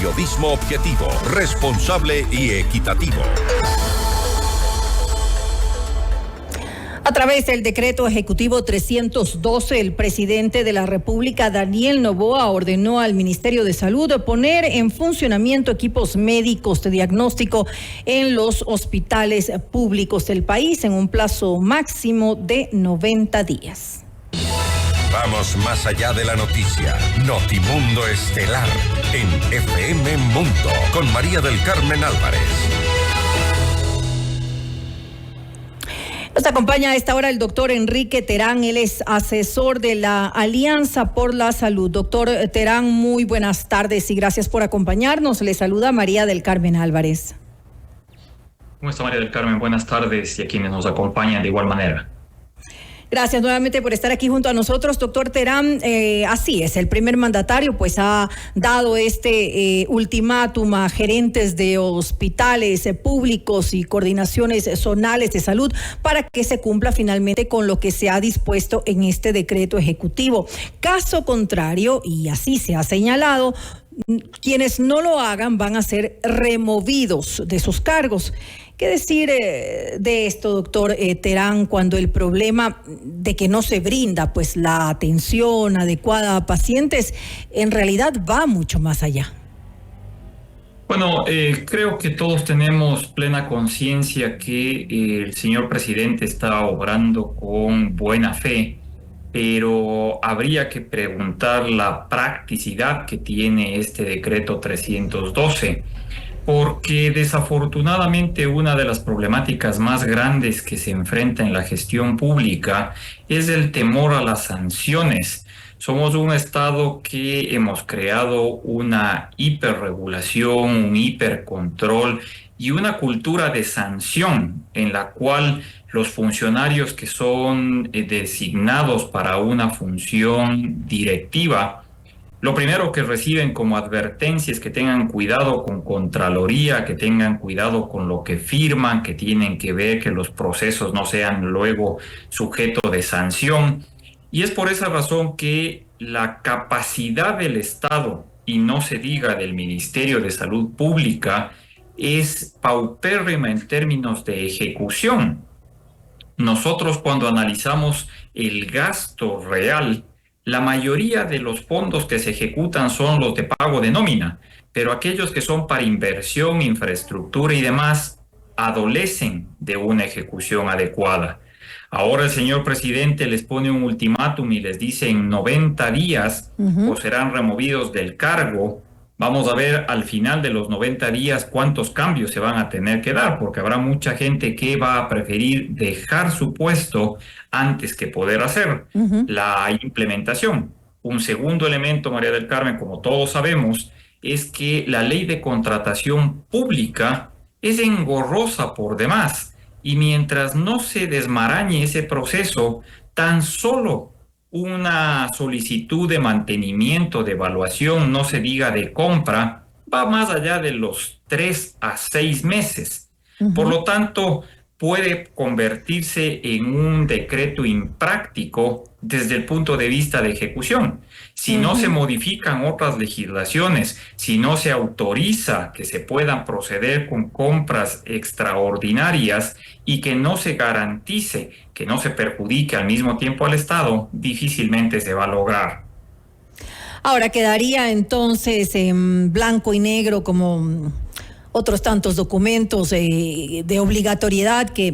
Periodismo objetivo, responsable y equitativo. A través del decreto ejecutivo 312, el presidente de la República, Daniel Noboa, ordenó al Ministerio de Salud poner en funcionamiento equipos médicos de diagnóstico en los hospitales públicos del país en un plazo máximo de 90 días. Vamos más allá de la noticia. Notimundo Estelar en FM Mundo con María del Carmen Álvarez. Nos acompaña a esta hora el doctor Enrique Terán, él es asesor de la Alianza por la Salud. Doctor Terán, muy buenas tardes y gracias por acompañarnos. Le saluda María del Carmen Álvarez. ¿Cómo está, María del Carmen? Buenas tardes y a quienes nos acompañan de igual manera. Gracias nuevamente por estar aquí junto a nosotros, doctor Terán. Así es, el primer mandatario pues ha dado este ultimátum a gerentes de hospitales públicos y coordinaciones zonales de salud para que se cumpla finalmente con lo que se ha dispuesto en este decreto ejecutivo. Caso contrario, y así se ha señalado, quienes no lo hagan van a ser removidos de sus cargos. ¿Qué decir de esto, doctor Terán, cuando el problema de que no se brinda pues la atención adecuada a pacientes en realidad va mucho más allá? Bueno, creo que todos tenemos plena conciencia que el señor presidente está obrando con buena fe, pero habría que preguntar la practicidad que tiene este decreto 312. Porque desafortunadamente una de las problemáticas más grandes que se enfrenta en la gestión pública es el temor a las sanciones. Somos un estado que hemos creado una hiperregulación, un hipercontrol y una cultura de sanción en la cual los funcionarios que son designados para una función directiva, lo primero que reciben como advertencia es que tengan cuidado con Contraloría, que tengan cuidado con lo que firman, que tienen que ver que los procesos no sean luego sujeto de sanción. Y es por esa razón que la capacidad del Estado, y no se diga del Ministerio de Salud Pública, es paupérrima en términos de ejecución. Nosotros cuando analizamos el gasto real, la mayoría de los fondos que se ejecutan son los de pago de nómina, pero aquellos que son para inversión, infraestructura y demás adolecen de una ejecución adecuada. Ahora el señor presidente les pone un ultimátum y les dice en 90 días o serán removidos del cargo. Vamos a ver al final de los 90 días cuántos cambios se van a tener que dar, porque habrá mucha gente que va a preferir dejar su puesto antes que poder hacer la implementación. Un segundo elemento, María del Carmen, como todos sabemos, es que la ley de contratación pública es engorrosa por demás, y mientras no se desmarañe ese proceso, tan solo una solicitud de mantenimiento, de evaluación, no se diga de compra, va más allá de los 3 a 6 meses. Por lo tanto, puede convertirse en un decreto impráctico desde el punto de vista de ejecución. Si no se modifican otras legislaciones, si no se autoriza que se puedan proceder con compras extraordinarias y que no se garantice que no se perjudique al mismo tiempo al Estado, difícilmente se va a lograr. Ahora quedaría entonces en blanco y negro como otros tantos documentos de obligatoriedad que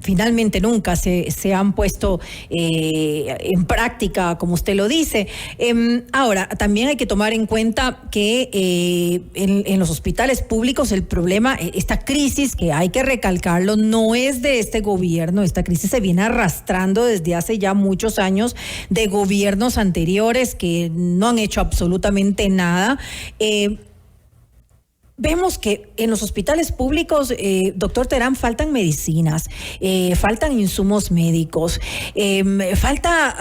finalmente nunca se han puesto en práctica, como usted lo dice. Ahora, también hay que tomar en cuenta que en los hospitales públicos el problema, esta crisis, que hay que recalcarlo, no es de este gobierno. Esta crisis se viene arrastrando desde hace ya muchos años de gobiernos anteriores que no han hecho absolutamente nada. Vemos que en los hospitales públicos, doctor Terán, faltan medicinas, faltan insumos médicos, falta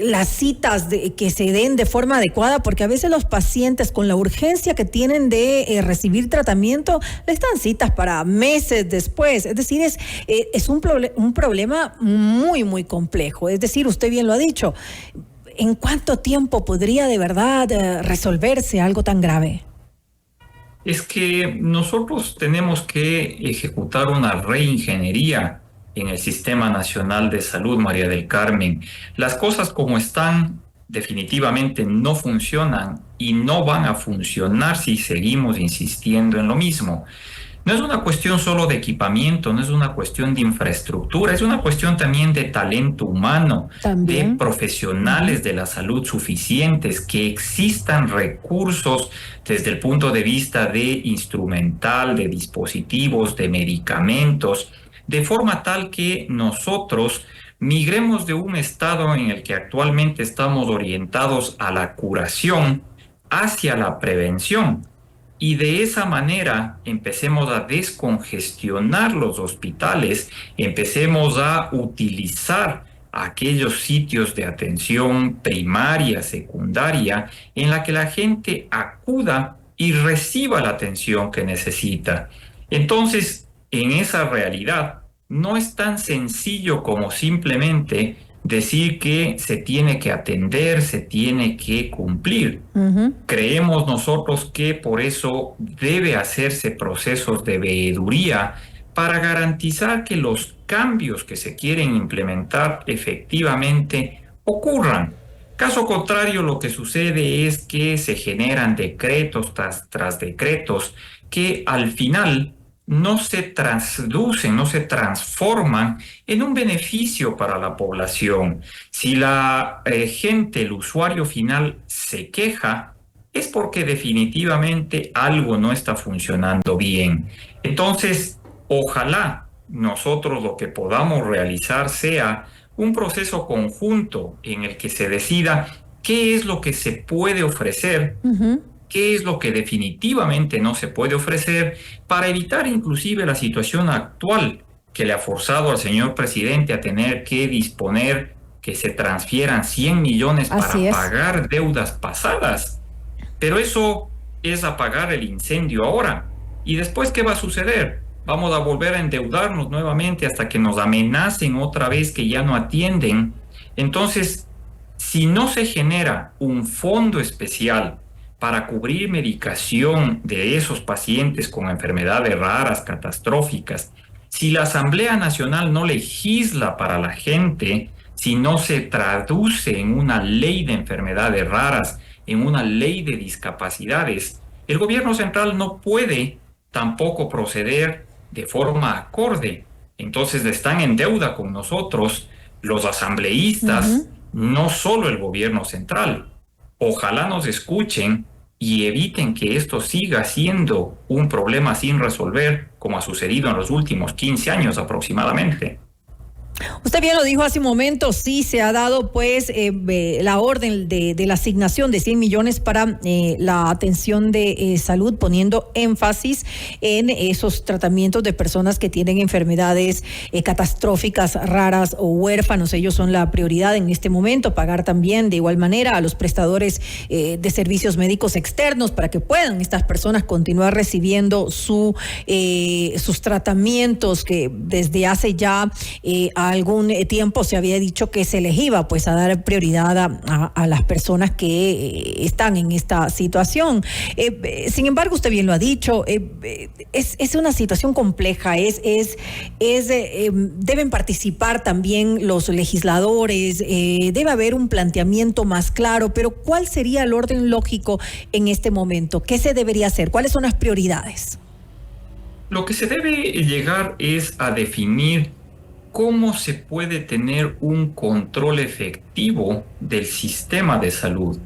las citas que se den de forma adecuada, porque a veces los pacientes con la urgencia que tienen de recibir tratamiento les dan citas para meses después. Es decir, es un problema muy, muy complejo. Es decir, usted bien lo ha dicho, ¿en cuánto tiempo podría de verdad resolverse algo tan grave? Es que nosotros tenemos que ejecutar una reingeniería en el Sistema Nacional de Salud, María del Carmen. Las cosas como están definitivamente no funcionan y no van a funcionar si seguimos insistiendo en lo mismo. No es una cuestión solo de equipamiento, no es una cuestión de infraestructura, es una cuestión también de talento humano, de También. profesionales de la salud suficientes, que existan recursos desde el punto de vista de instrumental, de dispositivos, de medicamentos, de forma tal que nosotros migremos de un estado en el que actualmente estamos orientados a la curación hacia la prevención. Y de esa manera empecemos a descongestionar los hospitales, empecemos a utilizar aquellos sitios de atención primaria, secundaria, en la que la gente acuda y reciba la atención que necesita. Entonces, en esa realidad, no es tan sencillo como simplemente decir que se tiene que atender, se tiene que cumplir. Ujú. Creemos nosotros que por eso debe hacerse procesos de veeduría para garantizar que los cambios que se quieren implementar efectivamente ocurran. Caso contrario, lo que sucede es que se generan decretos tras decretos que al final no se traducen, no se transforman en un beneficio para la población. Si la gente, el usuario final, se queja, es porque definitivamente algo no está funcionando bien. Entonces, ojalá nosotros lo que podamos realizar sea un proceso conjunto en el que se decida qué es lo que se puede ofrecer, Ujú. qué es lo que definitivamente no se puede ofrecer para evitar inclusive la situación actual que le ha forzado al señor presidente a tener que disponer que se transfieran 100 millones Así para es. pagar deudas pasadas. Pero eso es apagar el incendio ahora. ¿Y después qué va a suceder? Vamos a volver a endeudarnos nuevamente hasta que nos amenacen otra vez que ya no atienden. Entonces, si no se genera un fondo especial para cubrir medicación de esos pacientes con enfermedades raras, catastróficas, si la Asamblea Nacional no legisla para la gente, si no se traduce en una ley de enfermedades raras, en una ley de discapacidades, el gobierno central no puede tampoco proceder de forma acorde. Entonces están en deuda con nosotros los asambleístas, Ujú. no solo el gobierno central. Ojalá nos escuchen y eviten que esto siga siendo un problema sin resolver, como ha sucedido en los últimos 15 años aproximadamente. Usted bien lo dijo hace un momento, sí se ha dado pues la orden de la asignación de 100 millones para la atención de salud, poniendo énfasis en esos tratamientos de personas que tienen enfermedades catastróficas, raras o huérfanos. Ellos son la prioridad en este momento. Pagar también de igual manera a los prestadores de servicios médicos externos para que puedan estas personas continuar recibiendo sus tratamientos que desde hace ya algún tiempo se había dicho que se les iba pues a dar prioridad a las personas que están en esta situación. Sin embargo, usted bien lo ha dicho, es una situación compleja, deben participar también los legisladores, debe haber un planteamiento más claro, pero ¿cuál sería el orden lógico en este momento? ¿Qué se debería hacer? ¿Cuáles son las prioridades? Lo que se debe llegar es a definir cómo se puede tener un control efectivo del sistema de salud.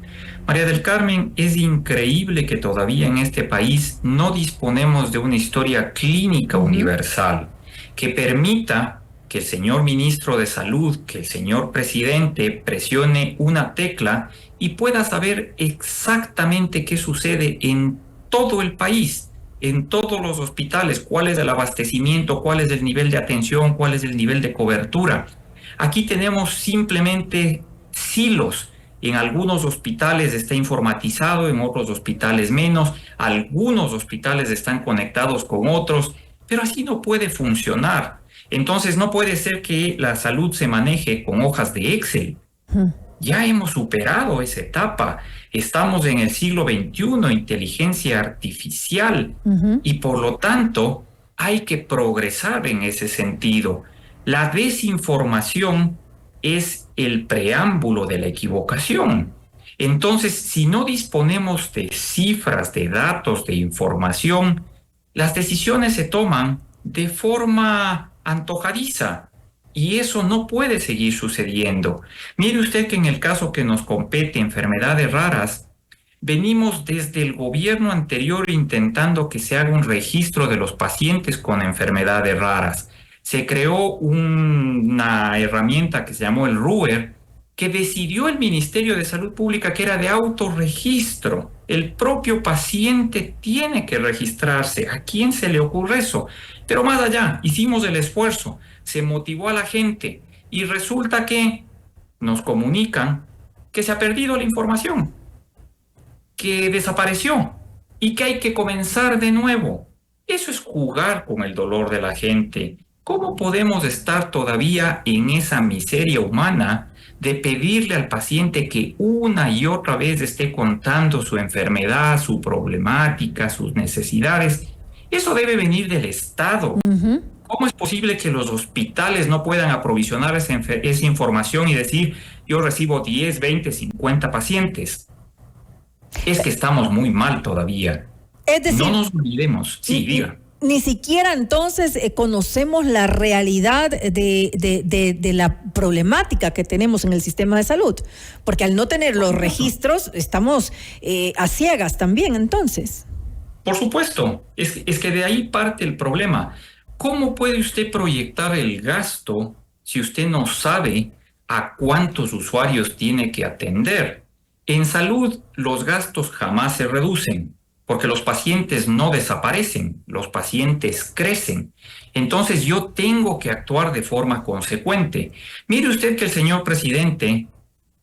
María del Carmen, es increíble que todavía en este país no disponemos de una historia clínica universal que permita que el señor ministro de Salud, que el señor presidente presione una tecla y pueda saber exactamente qué sucede en todo el país, en todos los hospitales, cuál es el abastecimiento, cuál es el nivel de atención, cuál es el nivel de cobertura. Aquí tenemos simplemente silos. En algunos hospitales está informatizado, en otros hospitales menos, algunos hospitales están conectados con otros, pero así no puede funcionar. Entonces no puede ser que la salud se maneje con hojas de Excel. Ya hemos superado esa etapa. Estamos en el siglo XXI, inteligencia artificial, y por lo tanto hay que progresar en ese sentido. La desinformación es el preámbulo de la equivocación. Entonces, si no disponemos de cifras, de datos, de información, las decisiones se toman de forma antojadiza y eso no puede seguir sucediendo. Mire usted que en el caso que nos compete, enfermedades raras, venimos desde el gobierno anterior intentando que se haga un registro de los pacientes con enfermedades raras. Se creó una herramienta que se llamó el RUER, que decidió el Ministerio de Salud Pública que era de autorregistro. El propio paciente tiene que registrarse. ¿A quién se le ocurre eso? Pero más allá, hicimos el esfuerzo, se motivó a la gente y resulta que nos comunican que se ha perdido la información, que desapareció y que hay que comenzar de nuevo. Eso es jugar con el dolor de la gente. ¿Cómo podemos estar todavía en esa miseria humana de pedirle al paciente que una y otra vez esté contando su enfermedad, su problemática, sus necesidades? Eso debe venir del Estado. ¿Cómo es posible que los hospitales no puedan aprovisionar esa información y decir, yo recibo 10, 20, 50 pacientes? Es que estamos muy mal todavía. Es decir, no nos olvidemos. Sí, diga. Ni siquiera entonces conocemos la realidad de la problemática que tenemos en el sistema de salud, porque al no tener los registros estamos a ciegas también entonces. Por supuesto, es que de ahí parte el problema. ¿Cómo puede usted proyectar el gasto si usted no sabe a cuántos usuarios tiene que atender? En salud, los gastos jamás se reducen, porque los pacientes no desaparecen, los pacientes crecen. Entonces yo tengo que actuar de forma consecuente. Mire usted que el señor presidente,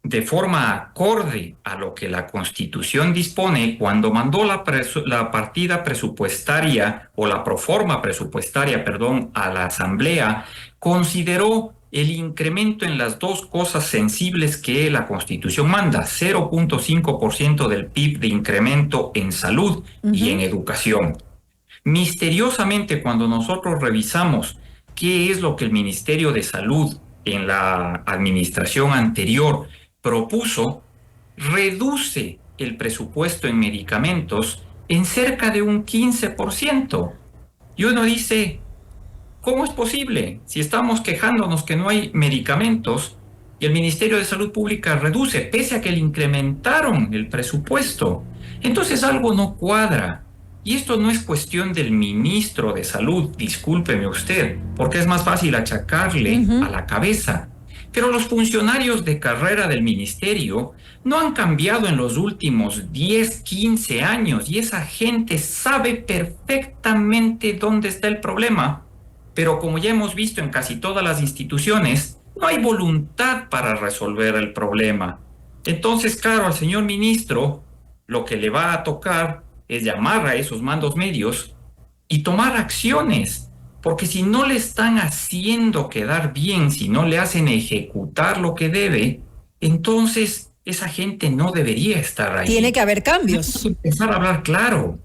de forma acorde a lo que la Constitución dispone, cuando mandó la partida presupuestaria o la proforma presupuestaria, a la Asamblea, consideró el incremento en las dos cosas sensibles que la Constitución manda, 0.5% del PIB de incremento en salud y en educación. Misteriosamente, cuando nosotros revisamos qué es lo que el Ministerio de Salud en la administración anterior propuso, reduce el presupuesto en medicamentos en cerca de un 15%. Y uno dice, ¿cómo es posible? Si estamos quejándonos que no hay medicamentos y el Ministerio de Salud Pública reduce, pese a que le incrementaron el presupuesto. Entonces algo no cuadra. Y esto no es cuestión del ministro de Salud, discúlpeme usted, porque es más fácil achacarle a la cabeza. Pero los funcionarios de carrera del ministerio no han cambiado en los últimos 10, 15 años y esa gente sabe perfectamente dónde está el problema. Pero como ya hemos visto en casi todas las instituciones, no hay voluntad para resolver el problema. Entonces, claro, al señor ministro lo que le va a tocar es llamar a esos mandos medios y tomar acciones. Porque si no le están haciendo quedar bien, si no le hacen ejecutar lo que debe, entonces esa gente no debería estar ahí. Tiene que haber cambios. Tenemos que empezar a hablar claro.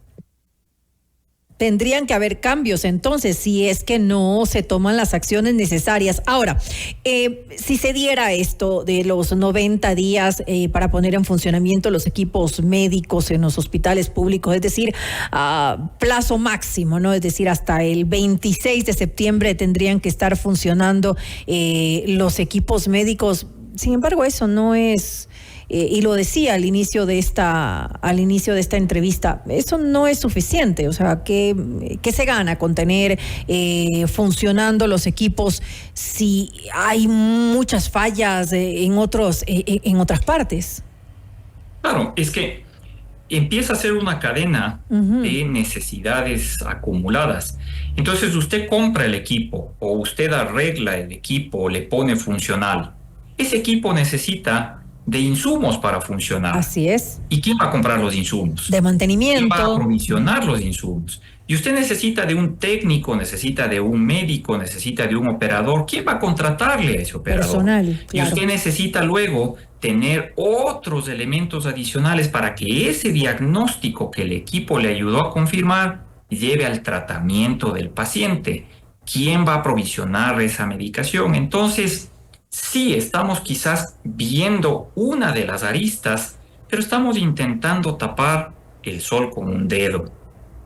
Tendrían que haber cambios entonces, si es que no se toman las acciones necesarias. Ahora, si se diera esto de los 90 días para poner en funcionamiento los equipos médicos en los hospitales públicos, es decir, plazo máximo, ¿no? Es decir, hasta el 26 de septiembre tendrían que estar funcionando los equipos médicos. Sin embargo, eso no es... y lo decía al inicio de esta entrevista, eso no es suficiente. O sea, ¿qué se gana con tener funcionando los equipos si hay muchas fallas en otras partes? Claro, es que empieza a ser una cadena de necesidades acumuladas. Entonces usted compra el equipo o usted arregla el equipo o le pone funcional. Ese equipo necesita de insumos para funcionar. Así es. ¿Y quién va a comprar los insumos? De mantenimiento. ¿Quién va a aprovisionar los insumos? Y usted necesita de un técnico, necesita de un médico, necesita de un operador. ¿Quién va a contratarle a ese operador? Personal, claro. Y usted necesita luego tener otros elementos adicionales para que ese diagnóstico que el equipo le ayudó a confirmar lleve al tratamiento del paciente. ¿Quién va a provisionar esa medicación? Entonces, sí, estamos quizás viendo una de las aristas, pero estamos intentando tapar el sol con un dedo.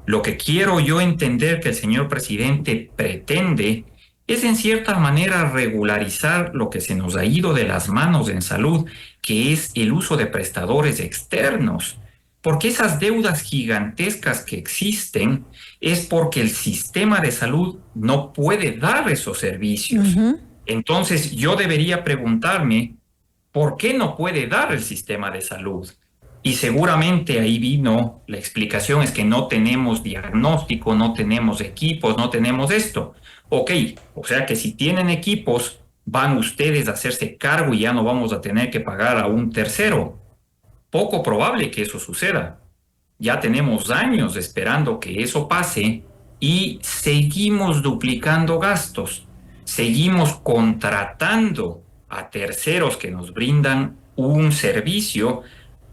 Lo que quiero yo entender que el señor presidente pretende es en cierta manera regularizar lo que se nos ha ido de las manos en salud, que es el uso de prestadores externos. Porque esas deudas gigantescas que existen es porque el sistema de salud no puede dar esos servicios. Entonces yo debería preguntarme, ¿por qué no puede dar el sistema de salud? Y seguramente ahí vino la explicación, es que no tenemos diagnóstico, no tenemos equipos, no tenemos esto. Ok, o sea que si tienen equipos, van ustedes a hacerse cargo y ya no vamos a tener que pagar a un tercero. Poco probable que eso suceda. Ya tenemos años esperando que eso pase y seguimos duplicando gastos. Seguimos contratando a terceros que nos brindan un servicio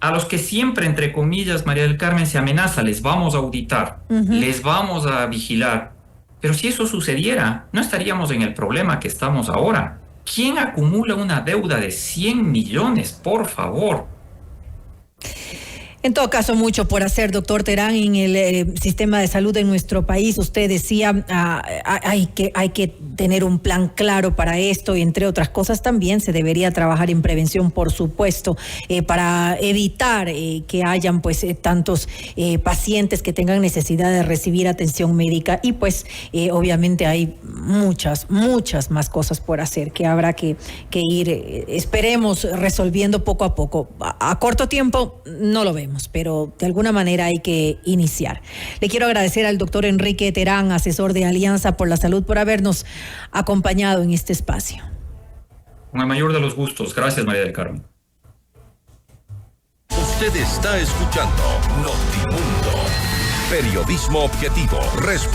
a los que siempre, entre comillas, María del Carmen, se amenaza, les vamos a auditar, les vamos a vigilar. Pero si eso sucediera, no estaríamos en el problema que estamos ahora. ¿Quién acumula una deuda de 100 millones, por favor? En todo caso, mucho por hacer, doctor Terán, en el sistema de salud de nuestro país. Usted decía, hay que tener un plan claro para esto y, entre otras cosas, también se debería trabajar en prevención, por supuesto, para evitar que hayan tantos pacientes que tengan necesidad de recibir atención médica. Y obviamente hay muchas más cosas por hacer que habrá que ir, esperemos, resolviendo poco a poco. A corto tiempo no lo vemos, pero de alguna manera hay que iniciar. Le quiero agradecer al doctor Enrique Terán, asesor de Alianza por la Salud, por habernos acompañado en este espacio. Con el mayor de los gustos. Gracias, María del Carmen. Usted está escuchando Notimundo. Periodismo objetivo,